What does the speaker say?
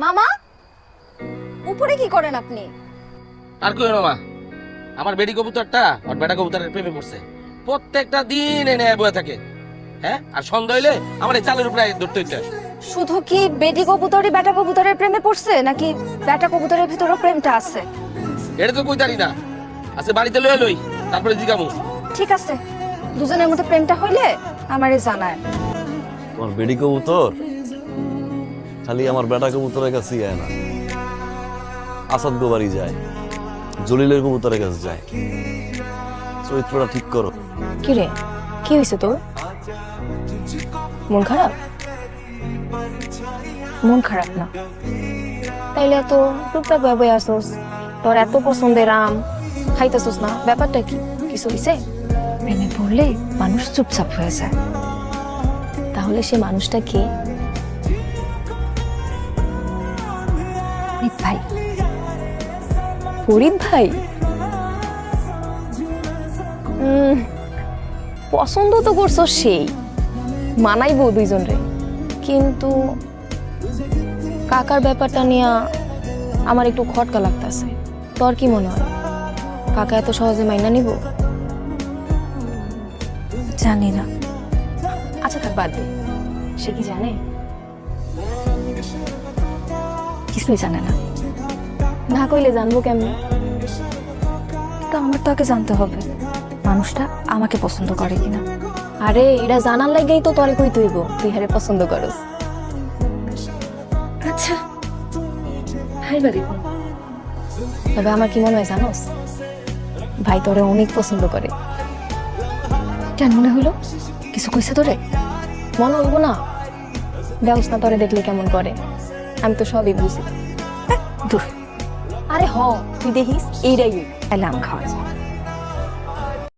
মামা উপরে কি করেন আপনি? আর কই মামা, আমার বেডি কবুতরটা আর বেটা কবুতরের প্রেমে পড়ছে। প্রত্যেকটা দিন এনে বয়ে থাকে। হ্যাঁ, আর সন্ধ্যা হইলে আমার এই চালের উপরে ধরতে হইতে। শুধু কি বেটি কবুতরই বেটা কবুতরের প্রেমে পড়ছে নাকি বেটা কবুতরের ভিতরেও প্রেমটা আছে? এটা তো কইতারি না। আচ্ছা বাড়িতে লয়ে লই, তারপরে জিগামু। ঠিক আছে, দুজনের মধ্যে প্রেমটা হইলে আমারে জানায়। তোমার বেডি কবুতর খালি আমার বেটা কবুতরের কাছে যায় না, আসাদ গোবারি যায়, জলিলের কবুতরের কাছে যায়। চরিত্রটা ঠিক করো। কি রে, কি হয়েছে তোর? মন খারাপ? মন খারাপ না তাইলে এত টুকটাক ভাবে আসোস, তোর এত পছন্দের আম খাইতেছোস না, ব্যাপারটা কি? কিছু হয়েছে? প্রেমে পড়লে মানুষ চুপচাপ হয়ে যায়। তাহলে সে মানুষটা কে? ভাই ফরিদ ভাই? পছন্দ তো করছো, সেই মানাইবো দুইজন রে, কিন্তু কাকার ব্যাপারটা নিয়ে আমার একটু খটকা লাগতেছে। তোর কি মনে হয় কাকা এত সহজে মাইনা নিব? জানি না। আচ্ছা থাক, বাদ দে। সে কি জানে? কিছুই জানে না। না কইলে জানবো কেমনে? তা আমার তাকে জানতে হবে মানুষটা আমাকে পছন্দ করে কিনা। আরে এটা জানার লাগেই তো তোরে কই তুইব তুই হারে পছন্দ করস। আচ্ছা হাইবা দিব। তবে আমার কি মনে হয় জানোস, ভাই তোরে অনেক পছন্দ করে। কেন মনে হলো? কিছু কইছে তোরে? মনে হইব না? দেওস না তোরে দেখলে কেমন করে, আমি তো সবই বুঝি। দূর, আরে হ, তুই দেখিস এইটাই এলাম খাওয়া যায়।